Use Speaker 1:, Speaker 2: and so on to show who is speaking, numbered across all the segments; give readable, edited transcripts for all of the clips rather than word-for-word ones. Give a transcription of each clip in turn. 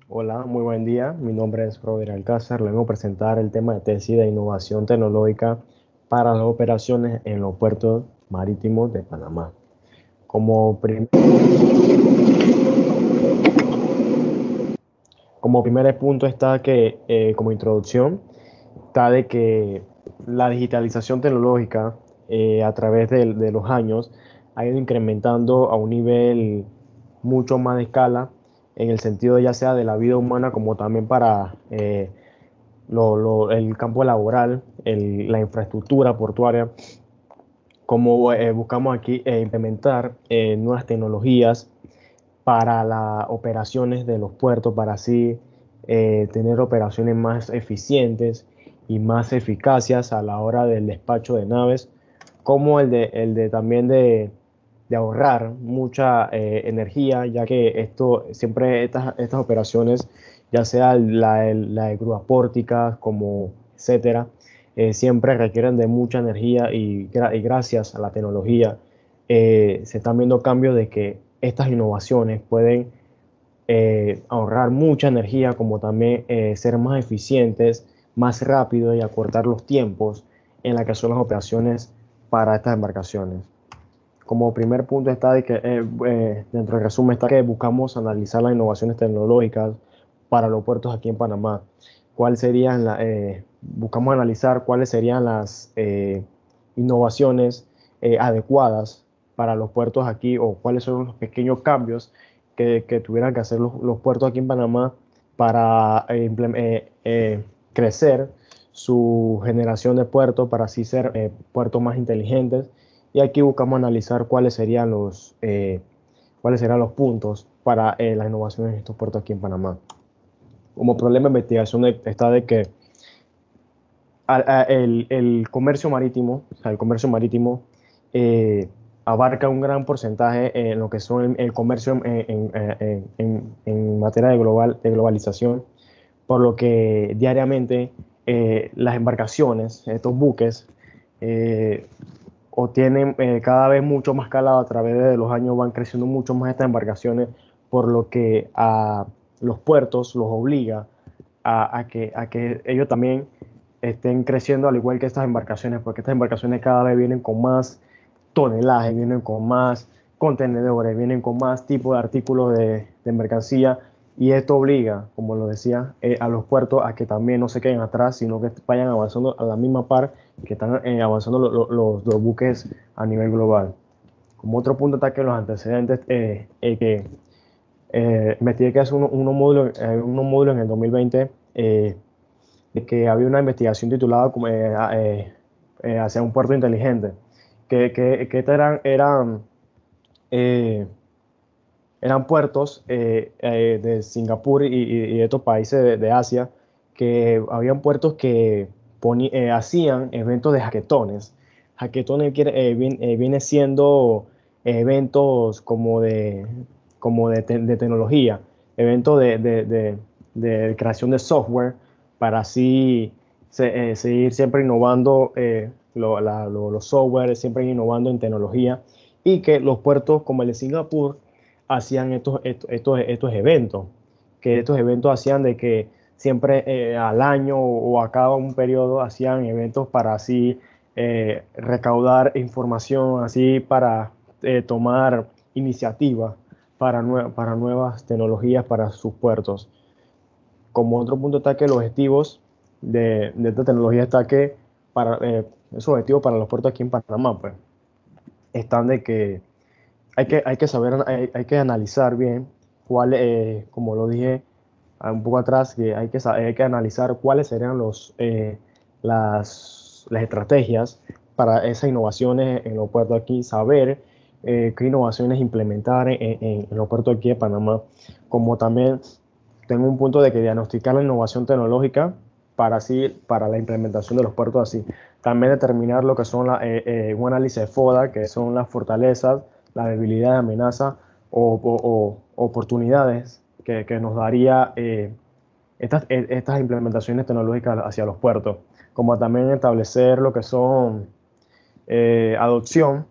Speaker 1: Hola, muy buen día. Mi nombre es Rodrigo Alcázar. Le vengo a presentar el tema de tesis de innovación tecnológica para las operaciones en los puertos marítimos de Panamá. Como, prim- Como primer punto está que, como introducción, está de que la digitalización tecnológica a través de los años ha ido incrementando a un nivel mucho más de escala en el sentido ya sea de la vida humana como también para el campo laboral, la infraestructura portuaria, como buscamos aquí implementar nuevas tecnologías para las operaciones de los puertos, para así tener operaciones más eficientes y más eficaces a la hora del despacho de naves, como el de también de ahorrar mucha energía, ya que esto siempre estas operaciones, ya sea la de grúas pórticas, como etcétera, siempre requieren de mucha energía y gracias a la tecnología se están viendo cambios de que estas innovaciones pueden ahorrar mucha energía, como también ser más eficientes, más rápido y acortar los tiempos en la que son las operaciones para estas embarcaciones. Como primer punto está de que, dentro del resumen está que buscamos analizar las innovaciones tecnológicas para los puertos aquí en Panamá. Buscamos analizar cuáles serían las innovaciones adecuadas para los puertos aquí o cuáles son los pequeños cambios que tuvieran que hacer los puertos aquí en Panamá para crecer su generación de puertos, para así ser puertos más inteligentes. Y aquí buscamos analizar cuáles serían los puntos para las innovaciones en estos puertos aquí en Panamá. Como problema de investigación está de que el comercio marítimo, o sea, el comercio marítimo eh, abarca un gran porcentaje en lo que son el comercio en materia de globalización, por lo que diariamente las embarcaciones, estos buques, eh, o tienen cada vez mucho más calado a través de los años, van creciendo mucho más estas embarcaciones, por lo que a los puertos los obliga a que ellos también estén creciendo al igual que estas embarcaciones, porque estas embarcaciones cada vez vienen con más tonelaje, vienen con más contenedores, vienen con más tipos de artículos de mercancía y esto obliga, como lo decía, a los puertos a que también no se queden atrás, sino que vayan avanzando a la misma par que están avanzando los buques a nivel global. Como otro punto está que los antecedentes que investigué que hace unos módulos en el 2020 de que había una investigación titulada como, hacia un puerto inteligente, que eh, eran puertos de Singapur y de estos países de Asia, que habían puertos que hacían eventos de hacketones. Hacketones viene siendo eventos como de tecnología, eventos de creación de software para así seguir siempre innovando los software, siempre innovando en tecnología y que los puertos como el de Singapur hacían estos eventos, que estos eventos hacían de que siempre al año o a cada un periodo hacían eventos para así recaudar información, así para tomar iniciativa para nuevas tecnologías para sus puertos. Como otro punto está que los objetivos de esta tecnología está que esos objetivos para los puertos aquí en Panamá, pues, están de que hay que saber, hay que analizar bien como lo dije un poco atrás, que hay que analizar cuáles serían las estrategias para esas innovaciones en los puertos aquí, saber qué innovaciones implementar en los puertos aquí de Panamá, como también tengo un punto de que diagnosticar la innovación tecnológica para la implementación de los puertos así. También determinar lo que son un análisis de FODA, que son las fortalezas, la debilidad, amenaza o oportunidades que nos daría estas implementaciones tecnológicas hacia los puertos, como también establecer lo que son adopción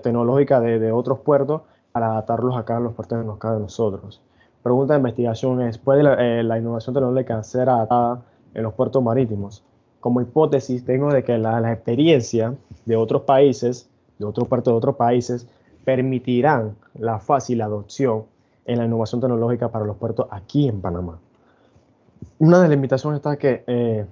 Speaker 1: tecnológica de otros puertos para adaptarlos acá a los puertos que nos caben a nosotros. pregunta de investigación es, ¿puede la innovación tecnológica ser adaptada en los puertos marítimos? Como hipótesis tengo de que la experiencia de otros países, de otros puertos de otros países, permitirán la fácil adopción en la innovación tecnológica para los puertos aquí en Panamá. Una de las limitaciones está que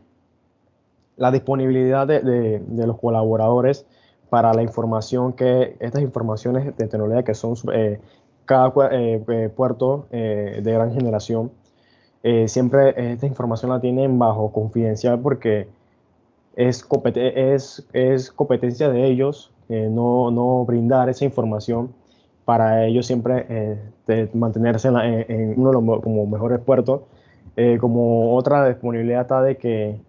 Speaker 1: la disponibilidad de los colaboradores para la información estas informaciones de tecnología que son cada puerto de gran generación, siempre esta información la tienen bajo confidencial porque es competencia de ellos no brindar esa información para ellos siempre mantenerse en uno de los como mejores puertos. Como otra disponibilidad está de que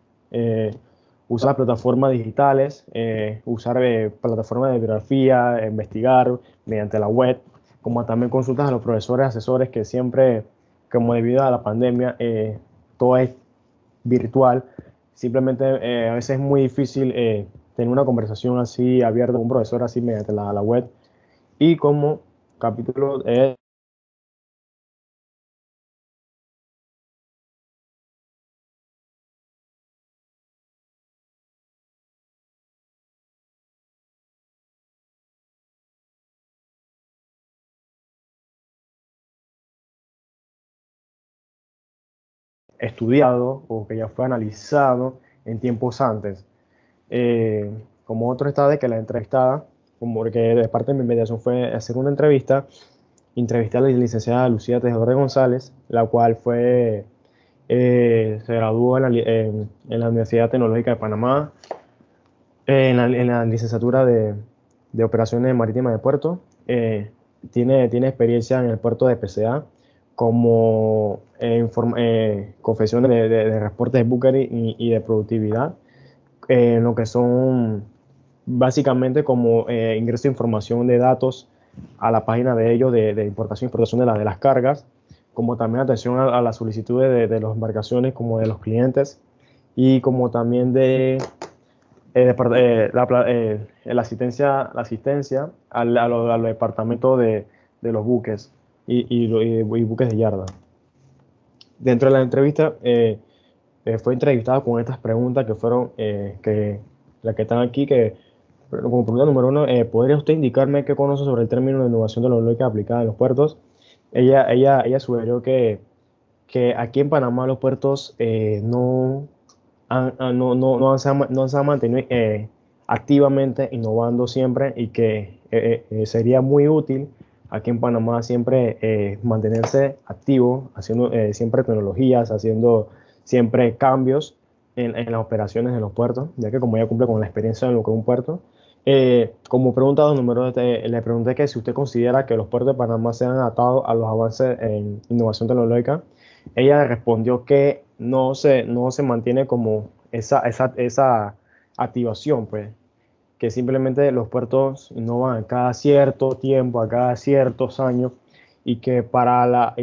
Speaker 1: usar las plataformas digitales, usar plataformas de bibliografía, investigar mediante la web, como también consultas a los profesores, asesores que siempre, como debido a la pandemia, todo es virtual. Simplemente a veces es muy difícil tener una conversación así abierta con un profesor así mediante la web. Y como capítulo estudiado o que ya fue analizado en tiempos antes. Eh, Como otro está de que la entrevistada, como que de parte de mi mediación fue hacer una entrevista, entrevisté a la licenciada Lucía Tejedor de González, la cual se graduó en la Universidad Tecnológica de Panamá, en la licenciatura de Operaciones Marítimas de Puerto. Tiene experiencia en el puerto de PCA como confesiones de reportes de Booker y de productividad, en lo que son básicamente como ingreso de información de datos a la página de ellos de importación y exportación de las cargas, como también atención a las solicitudes de las embarcaciones como de los clientes y como también la asistencia a los departamentos de los buques y buques de yarda. Dentro de la entrevista fue entrevistado con estas preguntas que fueron las que están aquí, que como pregunta número uno, ¿podría usted indicarme qué conoce sobre el término de innovación tecnológica aplicada en los puertos? Ella sugirió que aquí en Panamá los puertos no se han mantenido activamente innovando siempre y que sería muy útil aquí en Panamá siempre mantenerse activo, haciendo siempre tecnologías, haciendo siempre cambios en las operaciones de los puertos, ya que como ella cumple con la experiencia en lo que es un puerto. Como pregunta dos números, le pregunté que si usted considera que los puertos de Panamá se han adaptado a los avances en innovación tecnológica. Ella respondió que no se mantiene como esa activación, pues, que simplemente los puertos innovan a cada cierto tiempo, a cada ciertos años, y que para la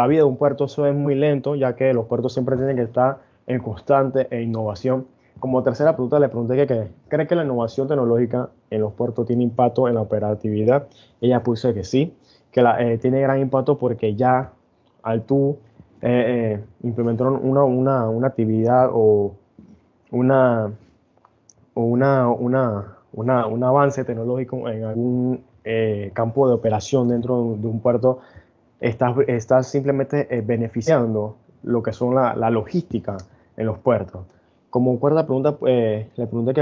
Speaker 1: vida de un puerto eso es muy lento, ya que los puertos siempre tienen que estar en constante innovación. Como tercera pregunta, le pregunté que cree que la innovación tecnológica en los puertos tiene impacto en la operatividad. Ella puso que sí, que tiene gran impacto porque ya al tú implementar una actividad una, un avance tecnológico en algún campo de operación dentro de un puerto, estás simplemente beneficiando lo que son la logística en los puertos. Como cuarta pregunta, le pregunté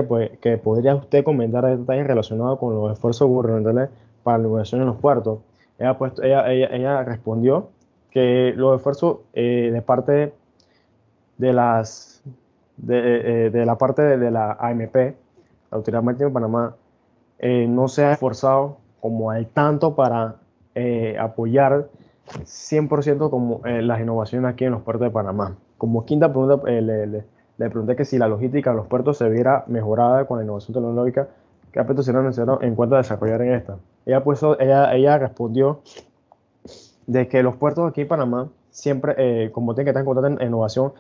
Speaker 1: que podría usted comentar detalles relacionados con los esfuerzos gubernamentales para la innovación en los puertos. Ella respondió que los esfuerzos de parte de la parte de la AMP, la Autoridad Marítima de Panamá, no se ha esforzado como al tanto para apoyar 100% como las innovaciones aquí en los puertos de Panamá. Como quinta pregunta, le pregunté que si la logística de los puertos se viera mejorada con la innovación tecnológica, ¿qué aspectos serán necesarios en cuanto a desarrollar en esta? Ella respondió de que los puertos aquí en Panamá siempre, como tienen que estar en constante en innovación,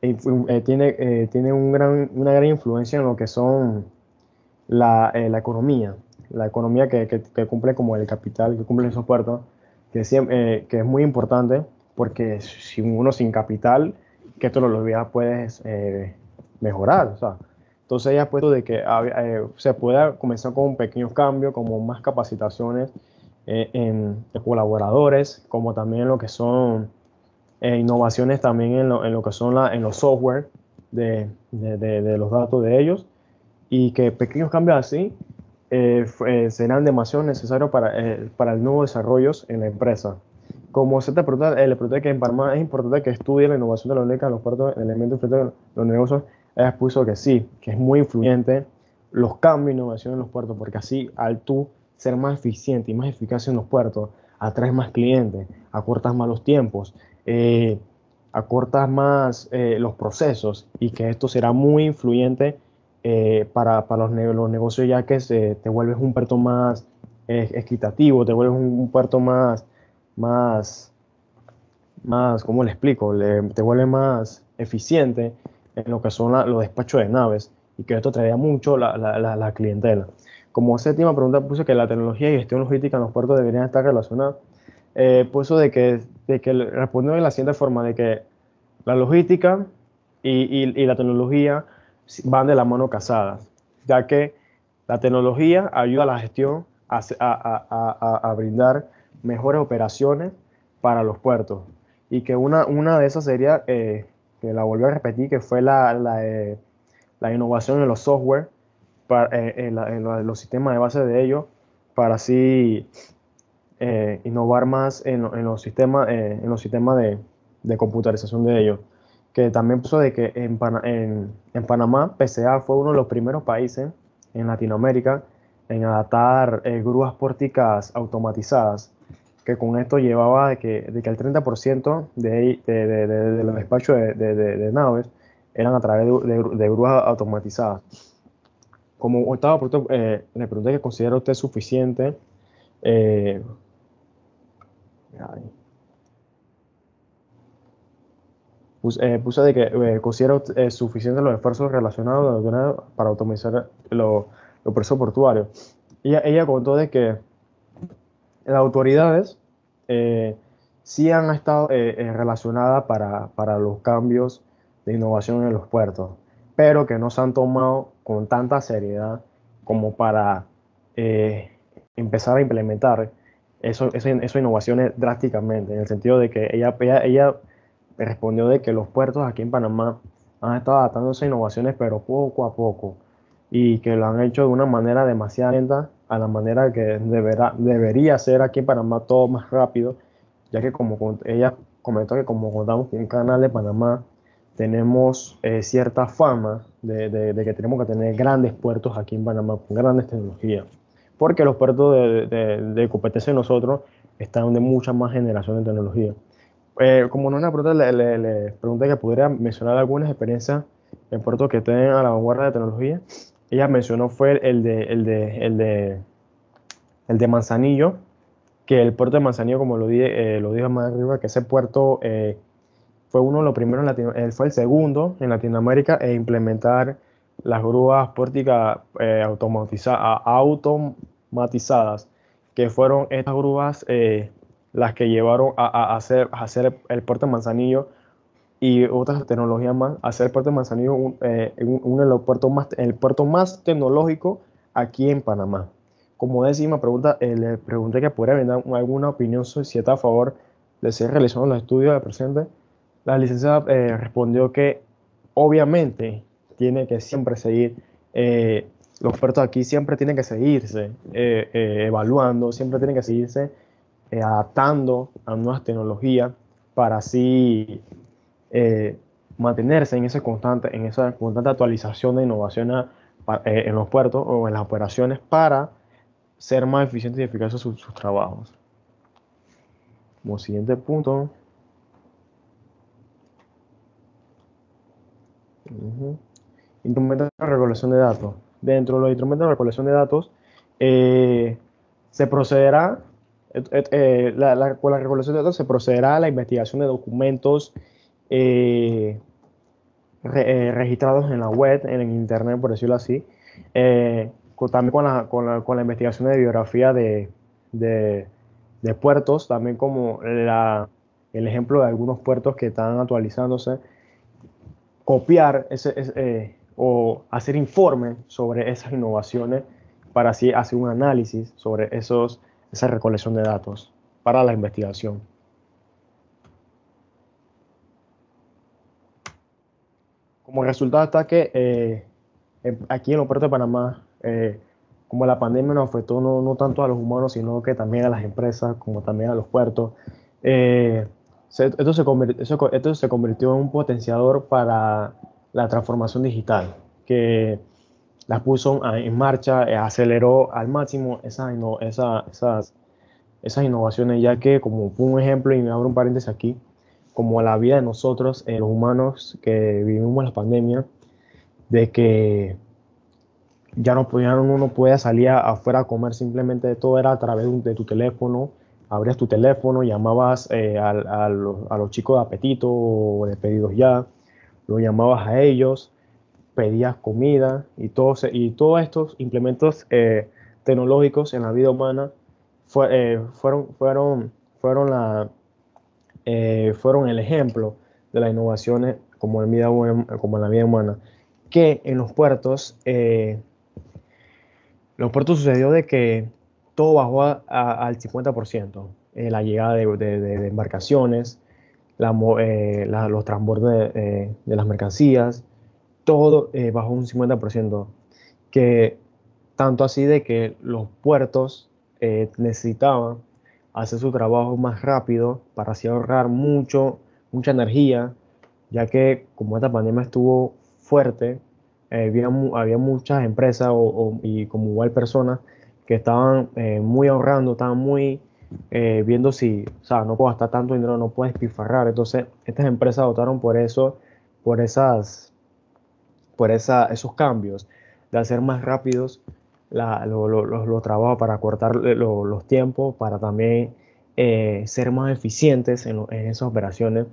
Speaker 1: tiene una gran influencia en lo que son la economía que cumple como el capital que cumple esos puertos. que es muy importante porque si uno sin capital, ¿qué tecnología puedes mejorar? O sea, entonces ella ha puesto de que se pueda comenzar con un pequeño cambio, como más capacitaciones en colaboradores, como también en lo que son innovaciones también en lo que son en los software de los datos de ellos, y que pequeños cambios así serán demasiado necesarios para el nuevo desarrollos en la empresa. Como se te pregunta, le pregunté que en Panamá es importante que estudie la innovación de la única en los puertos, elementos frente a los negocios, ella puso que sí, que es muy influyente los cambios e innovación en los puertos, porque así al tú ser más eficiente y más eficaz en los puertos, atraes más clientes, acortas más los tiempos, eh, acortas más los procesos, y que esto será muy influyente para los negocios, ya que te vuelves un puerto más equitativo, te vuelves un puerto más, ¿cómo le explico? Te vuelve más eficiente en lo que son los despachos de naves, y que esto traería mucho la clientela. Como séptima pregunta puse que la tecnología y gestión logística en los puertos deberían estar relacionadas. Puso de que respondió de la siguiente forma, de que la logística y la tecnología van de la mano casadas, ya que la tecnología ayuda a la gestión a brindar mejores operaciones para los puertos. Y que una de esas sería, que la volví a repetir, que fue la innovación en los software, en los sistemas de base de ellos, para así innovar más en los sistemas de computarización de ellos. Que también puso de que en Panamá, PCA fue uno de los primeros países en Latinoamérica en adaptar grúas pórticas automatizadas, que con esto llevaba de que el 30% de los despachos de naves eran a través de grúas automatizadas. Como octava pregunta, le pregunté que considera usted suficiente. eh, Puse de que considero suficientes los esfuerzos relacionados para optimizar los procesos portuarios. Ella contó de que las autoridades eh, sí han estado relacionadas para los cambios de innovación en los puertos, pero que no se han tomado con tanta seriedad como para eh, empezar a implementar esas innovaciones drásticamente, en el sentido de que ella me respondió de que los puertos aquí en Panamá han estado adaptando esas innovaciones, pero poco a poco, y que lo han hecho de una manera demasiado lenta a la manera que debería ser aquí en Panamá, todo más rápido, ya que ella comentó que como contamos con un canal de Panamá, tenemos cierta fama de que tenemos que tener grandes puertos aquí en Panamá con grandes tecnologías, porque los puertos de competencia de nosotros están de mucha más generación de tecnología. Como no una pregunta, le pregunté que pudiera mencionar algunas experiencias en puertos que estén a la vanguardia de tecnología. Ella mencionó fue el de Manzanillo, que el puerto de Manzanillo, como lo dije más arriba, que ese puerto fue uno de los primeros fue el segundo en Latinoamérica en implementar las grúas pórticas automatizadas, que fueron estas grúas las que llevaron a hacer el puerto de Manzanillo y otras tecnologías más, a hacer el puerto de Manzanillo uno de los puertos el puerto más tecnológico aquí en Panamá. Como décima pregunta, le pregunté que pudiera brindar alguna opinión si está a favor de seguir realizando los estudios del presente. La licenciada respondió que obviamente tiene que siempre seguir, los puertos aquí siempre tienen que seguirse evaluando, siempre tienen que seguirse adaptando a nuevas tecnologías, para así eh, mantenerse en esa constante actualización de innovación en los puertos o en las operaciones, para ser más eficientes y eficaces sus trabajos. Como siguiente punto, ujú, instrumentos de recolección de datos. Dentro de los instrumentos de recolección de datos, eh, se procederá, con la recolección de datos se procederá a la investigación de documentos eh, registrados en la web, en internet, por decirlo así, también con la investigación de biografía de de puertos, también como el ejemplo de algunos puertos que están actualizándose, copiar o hacer informes sobre esas innovaciones para así hacer un análisis sobre esa recolección de datos para la investigación. Como resultado está que aquí en los puertos de Panamá, como la pandemia nos afectó no tanto a los humanos, sino que también a las empresas, como también a los puertos, eh, esto se convirtió en un potenciador para la transformación digital, que las puso en marcha, aceleró al máximo esas innovaciones, ya que, como un ejemplo, y me abro un paréntesis aquí, como la vida de nosotros, los humanos que vivimos la pandemia, de que ya uno no podía salir afuera a comer, simplemente todo era a través de tu teléfono, abrías tu teléfono, llamabas a los chicos de Apetito o de Pedidos Ya, los llamabas a ellos, pedías comida y todos estos implementos tecnológicos en la vida humana fueron, fueron el ejemplo de las innovaciones como en la vida humana, que en los puertos sucedió de que todo bajó al 50%, la llegada de embarcaciones, los transportes de las mercancías, todo bajó un 50%, que tanto así de que los puertos necesitaban hacer su trabajo más rápido para así ahorrar mucha energía, ya que como esta pandemia estuvo fuerte, había muchas empresas y como igual personas que estaban muy ahorrando, estaban muy viendo si, o sea, no puedo gastar tanto dinero, no puedo despilfarrar. Entonces, estas empresas votaron por eso, por esas esos cambios, de hacer más rápidos los trabajos, para cortar los tiempos, para también ser más eficientes en esas operaciones.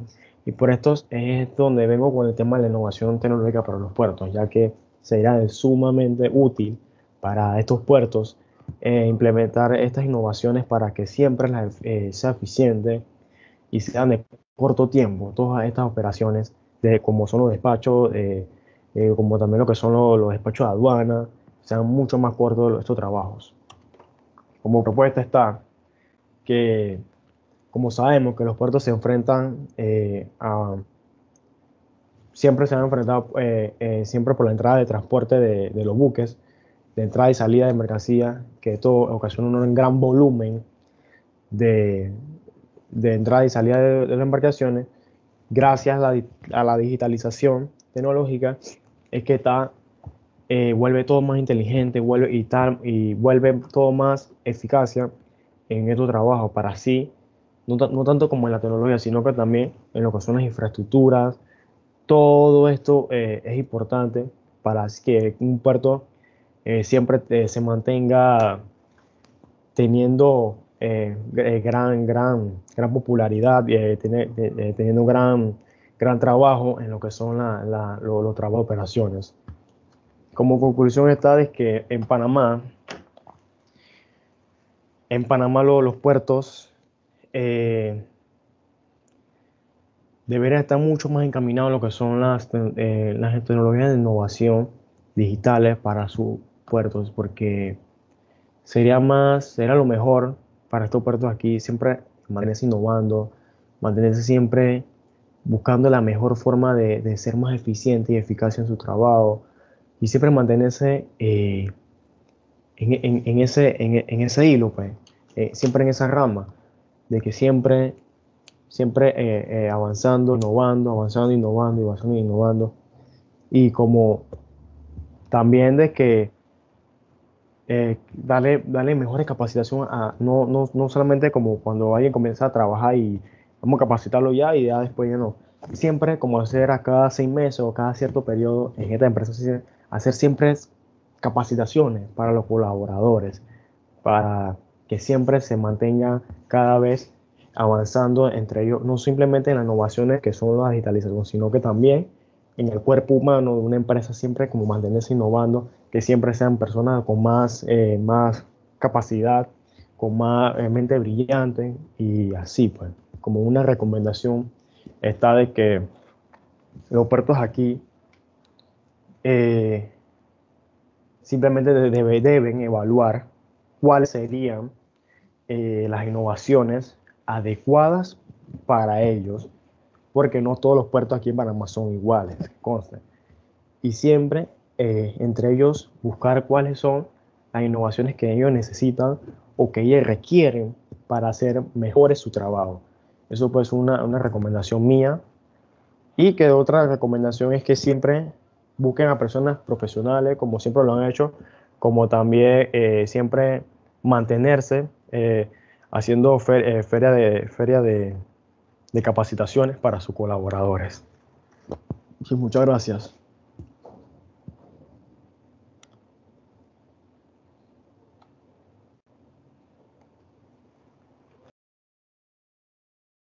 Speaker 1: Y por esto es donde vengo con el tema de la innovación tecnológica para los puertos, ya que será sumamente útil para estos puertos implementar estas innovaciones para que siempre sea eficiente y sean de corto tiempo todas estas operaciones, como son los despachos, como también lo que son los despachos de aduana, sean mucho más cortos estos trabajos. Como propuesta está que, como sabemos que los puertos se enfrentan siempre se han enfrentado siempre por la entrada de transporte de los buques, de entrada y salida de mercancías, que esto ocasiona un gran volumen de, de entrada y salida de las embarcaciones. Gracias a la digitalización tecnológica, es que vuelve todo más inteligente, y vuelve todo más eficacia en estos trabajos, para así, no tanto como en la tecnología, sino que también en lo que son las infraestructuras. Todo esto es importante para que un puerto siempre se mantenga teniendo gran popularidad, teniendo gran trabajo en lo que son los trabajos de operaciones. Como conclusión está de que en Panamá los puertos eh, deberían estar mucho más encaminados en lo que son las tecnologías de innovación digitales para sus puertos, porque sería lo mejor para estos puertos aquí, siempre mantenerse innovando, mantenerse siempre buscando la mejor forma de ser más eficiente y eficaz en su trabajo, y siempre mantenerse en ese hilo, pues, siempre en esa rama, de que siempre avanzando, innovando, avanzando, innovando, avanzando, innovando, y como también de que darle mejores capacitación no solamente como cuando alguien comienza a trabajar y vamos a capacitarlo ya y ya después ya no. Siempre como hacer a cada 6 meses o cada cierto periodo en esta empresa, hacer siempre capacitaciones para los colaboradores, para que siempre se mantenga cada vez avanzando entre ellos, no simplemente en las innovaciones que son la digitalización, sino que también en el cuerpo humano de una empresa, siempre como mantenerse innovando, que siempre sean personas con más capacidad, con más mente brillante y así, pues, como una recomendación está de que los puertos aquí eh, simplemente deben evaluar cuáles serían las innovaciones adecuadas para ellos, porque no todos los puertos aquí en Panamá son iguales, conste. Y siempre entre ellos buscar cuáles son las innovaciones que ellos necesitan o que ellos requieren para hacer mejores su trabajo. Eso pues es una recomendación mía. Y que otra recomendación es que siempre busquen a personas profesionales, como siempre lo han hecho, como también siempre mantenerse haciendo feria de capacitaciones para sus colaboradores. Sí, muchas gracias.